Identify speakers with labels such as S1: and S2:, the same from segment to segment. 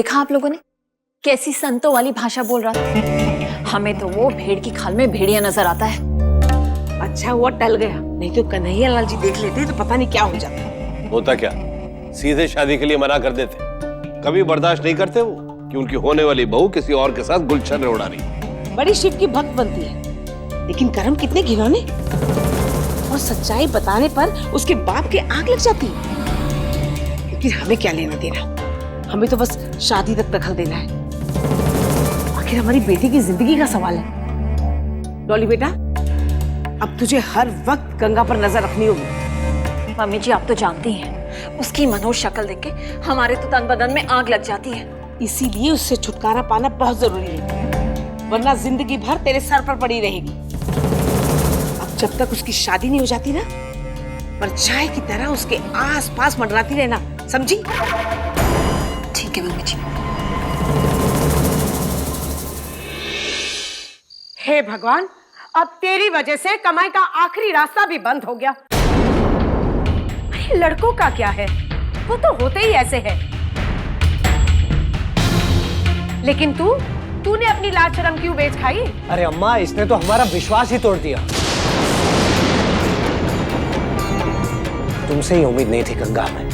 S1: देखा आप लोगों ने कैसी संतों वाली भाषा बोल रहा था। हमें तो वो भेड़ की खाल में भेड़िया नजर आता है।
S2: अच्छा हुआ टल गया, नहीं तो कन्हैया लाल जी देख लेते तो पता नहीं क्या हो जाता।
S3: होता क्या, सीधे शादी के लिए मना कर देते। कभी बर्दाश्त नहीं करते वो कि उनकी होने वाली बहू किसी और के साथ गुलशन उड़ा रही।
S2: बड़ी शिव की भक्त बनती है, लेकिन कर्म कितने घिनौने। और सच्चाई बताने पर उसके बाप के आग लग जाती है। लेकिन हमें क्या लेना देना, हमें तो बस शादी तक दखल देना है। आखिर हमारी बेटी की जिंदगी का सवाल है। डॉली बेटा, अब तुझे हर वक्त गंगा पर नजर रखनी होगी।
S1: मम्मी जी आप तो जानती हैं, उसकी मनोज शक्ल देख के हमारे तो तन बदन में आग लग जाती है।
S2: इसीलिए उससे छुटकारा पाना बहुत जरूरी है, वरना जिंदगी भर तेरे सर पर पड़ी रहेगी। अब जब तक उसकी शादी नहीं हो जाती ना, परछाई की तरह उसके आस पास मंडराती रहना, समझी?
S1: ठीक है मम्मी जी।
S4: हे भगवान, अब तेरी वजह से कमाई का आखिरी रास्ता भी बंद हो गया। अरे लड़कों का क्या है, वो तो होते ही ऐसे हैं। लेकिन तूने अपनी लाज शर्म क्यों बेच खाई?
S5: अरे अम्मा, इसने तो हमारा विश्वास ही तोड़ दिया। तुमसे ही उम्मीद नहीं थी गंगा में।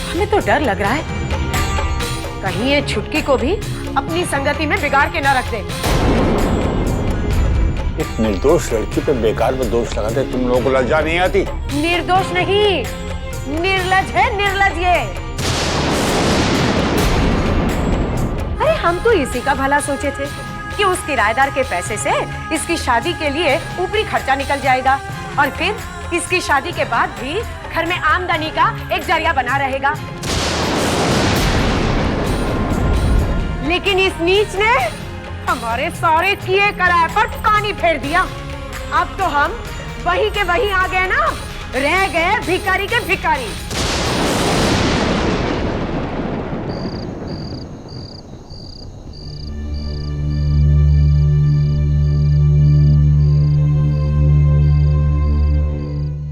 S4: हमें तो डर लग रहा है कहीं ये छुटकी को भी अपनी संगति में बिगाड़ के न रख दे।
S6: एक निर्दोष लड़की पे बेकार में दोष लगाते तुम लोगों को लज्जा नहीं आती?
S4: निर्दोष नहीं, निर्लज है, निर्लज ये। अरे हम तो इसी का भला सोचे थे कि उस किराएदार के पैसे से इसकी शादी के लिए ऊपरी खर्चा निकल जाएगा और फिर इसकी शादी के बाद भी घर में आमदनी का एक जरिया बना रहेगा। लेकिन इस नीच ने हमारे सारे किए कराए पर पानी फेर दिया। अब तो हम वही के वही आ गए ना, रह गए भिखारी के भिखारी।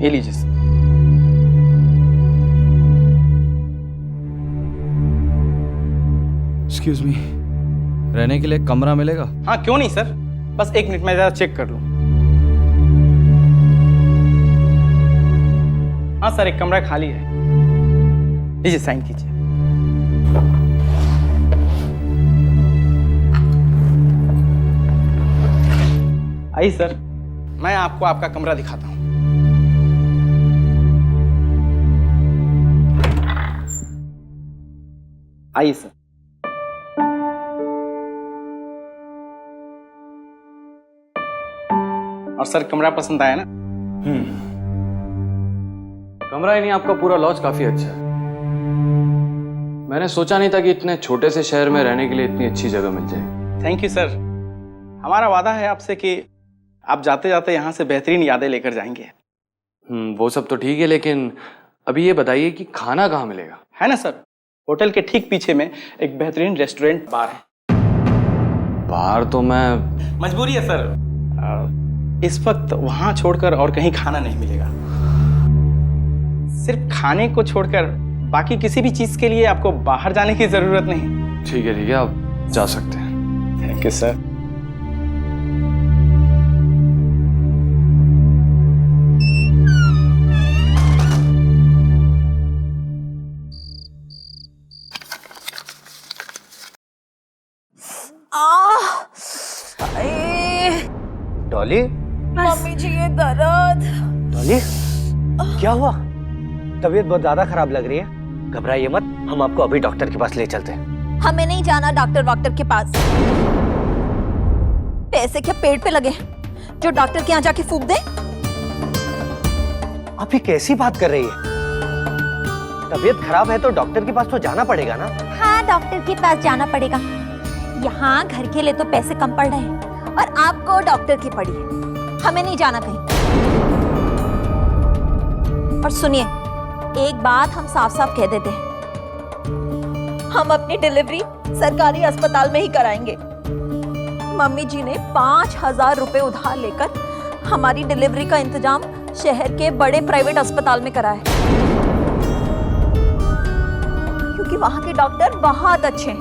S7: ये लीजिए सर।
S8: एक्सक्यूज मी, रहने के लिए कमरा मिलेगा?
S7: हाँ क्यों नहीं सर, बस 1 मिनट में जरा चेक कर लूं। हाँ सर, एक कमरा खाली है। लीजिए साइन कीजिए। आइए सर, मैं आपको आपका कमरा दिखाता हूँ। आइए सर। और सर कमरा पसंद आया ना?
S8: कमरा ही नहीं, आपका पूरा लॉज काफी अच्छा है। मैंने सोचा नहीं था कि इतने छोटे से शहर में रहने के लिए इतनी अच्छी जगह मिल जाएगी।
S7: Thank you sir. हमारा वादा है आपसे कि आप जाते जाते यहाँ से बेहतरीन यादें लेकर जाएंगे।
S8: वो सब तो ठीक है, लेकिन अभी ये बताइए कि खाना कहाँ मिलेगा?
S7: है ना सर, होटल के ठीक पीछे में एक बेहतरीन रेस्टोरेंट बार है।
S8: बाहर तो मैं
S7: मजबूरी है सर, इस वक्त वहां छोड़कर और कहीं खाना नहीं मिलेगा। सिर्फ खाने को छोड़कर बाकी किसी भी चीज के लिए आपको बाहर जाने की जरूरत नहीं।
S8: ठीक है, आप जा सकते हैं।
S7: Thank you sir.
S5: Dolly,
S1: mummy ji ये दर्द।
S5: डॉली, क्या हुआ? तबीयत बहुत ज्यादा खराब लग रही है। घबराइए मत, हम आपको अभी डॉक्टर के पास ले चलते हैं।
S1: हमें नहीं जाना डॉक्टर के पास। पैसे क्या पेट पे लगे हैं जो डॉक्टर के यहाँ जाके फूंक दे?
S5: आप ये कैसी बात कर रही है? तबीयत खराब है तो डॉक्टर के पास तो जाना पड़ेगा ना।
S1: हाँ, डॉक्टर के पास जाना पड़ेगा। यहाँ घर के लिए तो पैसे कम पड़ रहे हैं और आपको डॉक्टर की पड़ी है। हमें नहीं जाना कहीं। और सुनिए, एक बात हम साफ साफ कह देते हैं, हम अपनी डिलीवरी सरकारी अस्पताल में ही कराएंगे। मम्मी जी ने 5,000 रुपए उधार लेकर हमारी डिलीवरी का इंतजाम शहर के बड़े प्राइवेट अस्पताल में करा है, कि वहां के डॉक्टर बहुत अच्छे हैं,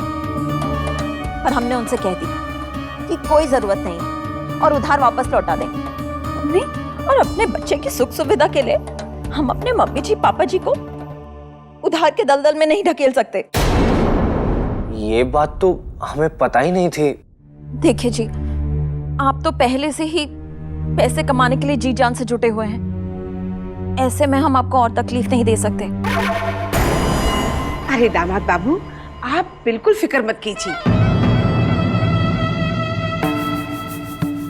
S1: पर हमने उनसे कह दिया कि कोई जरूरत नहीं और उधार वापस लौटा देंगे। मम्मी, और अपने बच्चे की सुख सुविधा के लिए हम अपने मम्मी जी पापा जी को उधार के दलदल में नहीं ढकेल सकते।
S5: ये बात तो हमें पता ही नहीं थी।
S1: देखिए जी, आप तो पहले से ही पैसे कमाने के लिए जी जान से जुटे हुए हैं, ऐसे में हम आपको और तकलीफ नहीं दे सकते।
S2: अरे दामाद बाबू, आप बिल्कुल फिक्र मत कीजिए।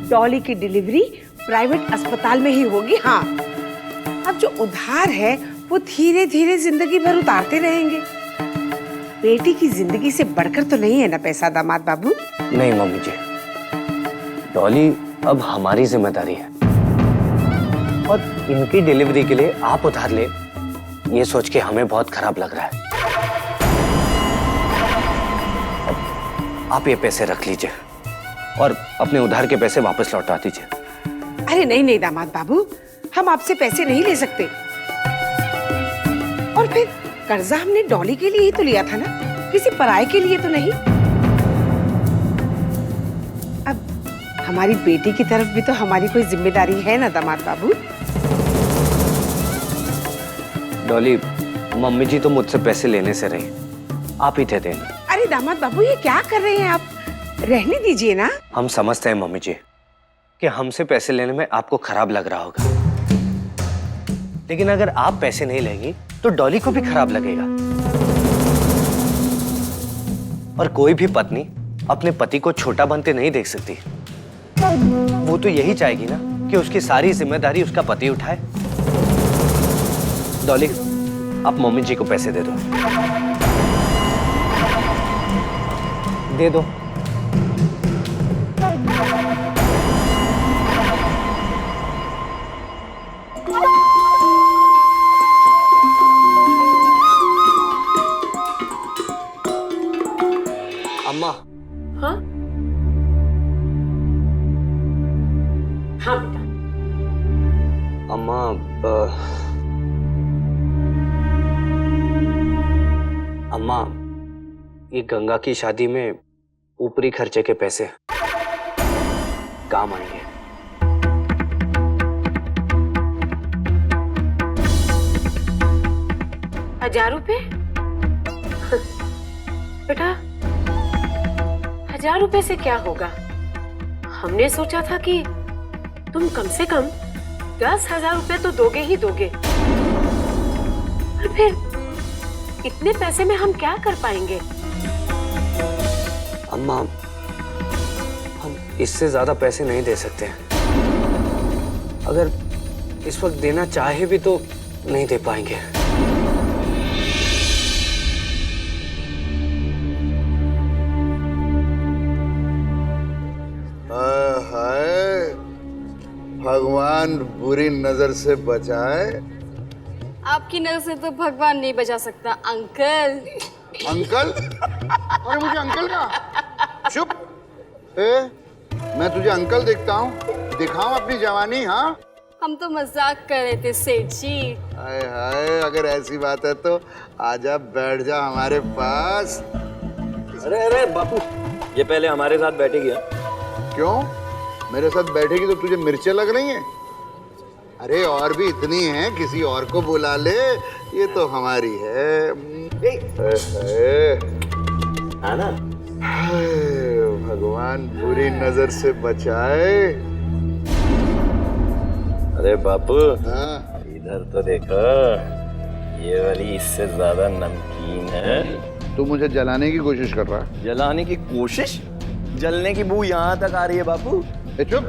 S2: डॉली की डिलीवरी प्राइवेट अस्पताल में ही होगी। हाँ, अब जो उधार है वो धीरे धीरे जिंदगी भर उतारते रहेंगे। बेटी की जिंदगी से बढ़कर तो नहीं है ना पैसा दामाद बाबू।
S5: नहीं मम्मी जी, डॉली अब हमारी जिम्मेदारी है और इनकी डिलीवरी के लिए आप उधार ले, ये सोच के हमें बहुत खराब लग रहा है। आप ये पैसे रख लीजिए और अपने उधार के पैसे वापस लौटा दीजिए।
S2: अरे नहीं नहीं दामाद बाबू, हम आपसे पैसे नहीं ले सकते। और फिर कर्जा हमने डॉली के लिए ही तो लिया था ना, किसी पराये के लिए तो नहीं। अब हमारी बेटी की तरफ भी तो हमारी कोई जिम्मेदारी है ना दामाद बाबू।
S5: डॉली, मम्मी जी तो मुझसे पैसे लेने से रही, आप ही थे देना।
S2: अरे दामाद बाबू, ये क्या कर रहे हैं आप? रहने दीजिए ना।
S5: हम समझते हैं मम्मी जी कि हमसे पैसे लेने में आपको खराब लग रहा होगा, लेकिन अगर आप पैसे नहीं लेंगी तो डॉली को भी खराब लगेगा। और कोई भी पत्नी अपने पति को छोटा बनते नहीं देख सकती। वो तो यही चाहेगी ना कि उसकी सारी जिम्मेदारी उसका पति उठाए। डॉली, आप मम्मी जी को पैसे दे दो। दे दो। अम्मा।
S4: हाँ हाँ बेटा।
S5: अम्मा, अम्मा, ये गंगा की शादी में ऊपरी खर्चे के पैसे काम आएंगे।
S4: ₹1000? बेटा, 1000 रुपए से क्या होगा? हमने सोचा था कि तुम कम से कम 10,000 रुपए तो दोगे ही दोगे। और फिर इतने पैसे में हम क्या कर पाएंगे?
S5: अम्मा, हम इससे ज्यादा पैसे नहीं दे सकते। अगर इस वक्त देना चाहे भी तो नहीं दे पाएंगे।
S6: हाय, भगवान बुरी नजर से बचाए।
S9: आपकी नजर से तो भगवान नहीं बचा सकता अंकल।
S6: अंकल? अरे मुझे अंकल का चुप। मैं तुझे अंकल देखता हूँ, दिखाऊं अपनी जवानी? हाँ,
S9: हम तो मजाक कर रहे थे सेठ जी।
S6: हाय हाय, अगर ऐसी बात है तो आजा बैठ जा हमारे पास।
S10: अरे अरे बापू, ये पहले हमारे साथ बैठेगी।
S6: क्यों? मेरे साथ बैठेगी तो तुझे मिर्चें लग रही हैं? अरे और भी इतनी हैं, किसी और को बुला ले, ये तो हमारी है।
S10: है ना?
S6: भगवान बुरी नजर से बचाए।
S10: अरे बापू,
S6: हाँ?
S10: इधर तो देखो, ये वाली इससे ज्यादा नमकीन है।
S6: तू मुझे जलाने की कोशिश कर रहा है?
S10: जलाने की कोशिश? जलने की बू यहाँ तक आ रही है बापू।
S6: चुप।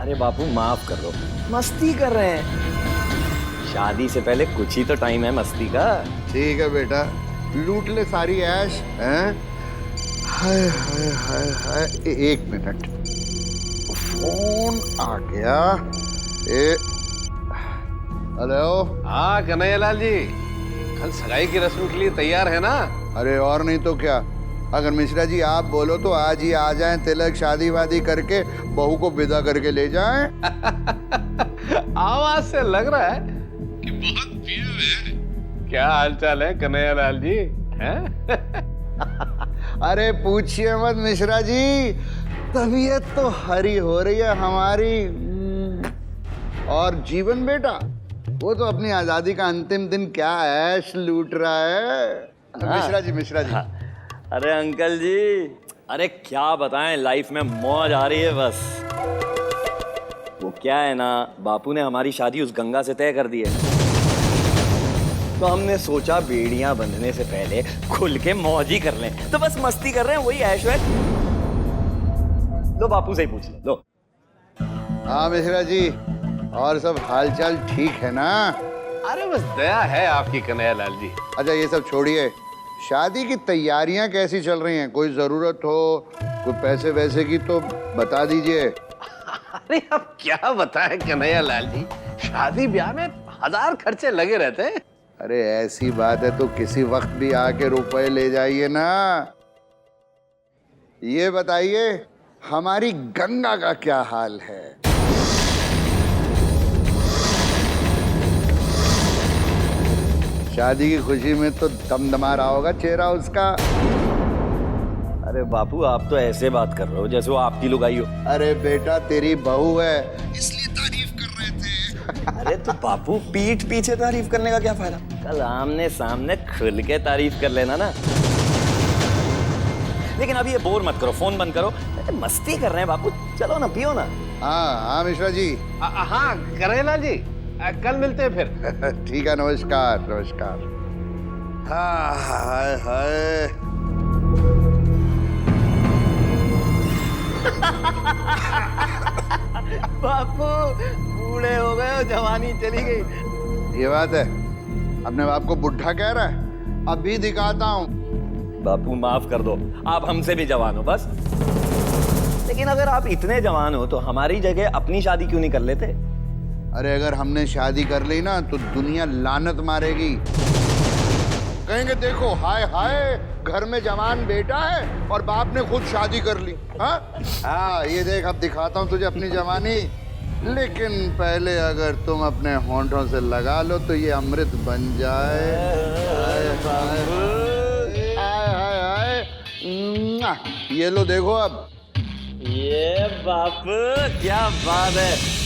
S10: अरे बापू माफ कर दो, मस्ती कर रहे हैं। शादी से पहले कुछ ही तो टाइम है मस्ती का।
S6: ठीक है बेटा, लूट ले सारी ऐश। हैं? हाय हाय हाय हाय, एक मिनट, फोन आ गया। हेलो।
S3: हाँ कन्हैयालाल जी, कल सगाई की रस्म के लिए तैयार है ना?
S6: अरे और नहीं तो क्या, अगर मिश्रा जी आप बोलो तो आज ही आ जाएं, तिलक शादी वादी करके बहू को विदा करके ले जाएं।
S3: आवाज से लग रहा है कि बहुत पिए हुए हैं। क्या हालचाल है कन्हैयालाल जी?
S6: अरे पूछिए मत मिश्रा जी, तबीयत तो हरी हो रही है हमारी। और जीवन बेटा, वो तो अपनी आजादी का अंतिम दिन क्या ऐश लूट रहा है। मिश्रा जी
S10: अरे अंकल जी, अरे क्या बताएं, लाइफ में मौज आ रही है बस। वो क्या है ना, बापू ने हमारी शादी उस गंगा से तय कर दी है, तो हमने सोचा बेड़ियां बंधने से पहले खुल के मौज ही कर लें। तो बस मस्ती कर रहे हैं, वही ऐश वैश। लो बापू से ही पूछ लो।
S6: हाँ मिश्रा जी, और सब हालचाल ठीक है ना?
S3: अरे बस दया है आपकी कन्हैया लाल जी।
S6: अच्छा ये सब छोड़िए, शादी की तैयारियां कैसी चल रही हैं? कोई जरूरत हो, कोई पैसे वैसे की तो बता दीजिए।
S3: अरे अब क्या बताएं कन्हैया लाल जी, शादी ब्याह में 1000 खर्चे लगे रहते हैं।
S6: अरे ऐसी बात है तो किसी वक्त भी आके रुपए ले जाइए ना। ये बताइए हमारी गंगा का क्या हाल है? शादी की खुशी में तो दमदमा रहा होगा चेहरा उसका।
S10: अरे बापू, आप तो ऐसे बात कर रहे हो जैसे वो आपकी लुगाई हो।
S6: अरे बेटा तेरी बहू है इसलिए तारीफ कर रहे थे।
S10: अरे तो बापू, पीठ पीछे तारीफ करने का क्या फायदा? कल आमने सामने खुल के तारीफ कर लेना ना। लेकिन अभी ये बोर मत करो, फोन बंद करो। मस्ती कर रहे हैं बापू, चलो ना, पियो ना।
S6: हाँ मिश्रा जी।
S3: हाँ कन्हैया लाल जी, कल मिलते हैं फिर।
S6: ठीक है, नमस्कार नमस्कार। हाँ हाय हाय।
S10: बापू बूढ़े हो गए, जवानी चली गई।
S6: ये बात है, अपने बाप को बुढ़ा कह रहा है? अभी दिखाता हूँ।
S10: बापू माफ कर दो, आप हमसे भी जवान हो बस। लेकिन अगर आप इतने जवान हो तो हमारी जगह अपनी शादी क्यों नहीं कर लेते?
S6: अरे अगर हमने शादी कर ली ना तो दुनिया लानत मारेगी। कहेंगे देखो हाय हाय, घर में जवान बेटा है और बाप ने खुद शादी कर ली। हाँ ये देख, अब दिखाता हूँ तुझे अपनी जवानी। लेकिन पहले अगर तुम अपने होंठों से लगा लो तो ये अमृत बन जाए। हाय हाय हाय हाय। ये लो देखो अब।
S10: ये बापू क्या बात है।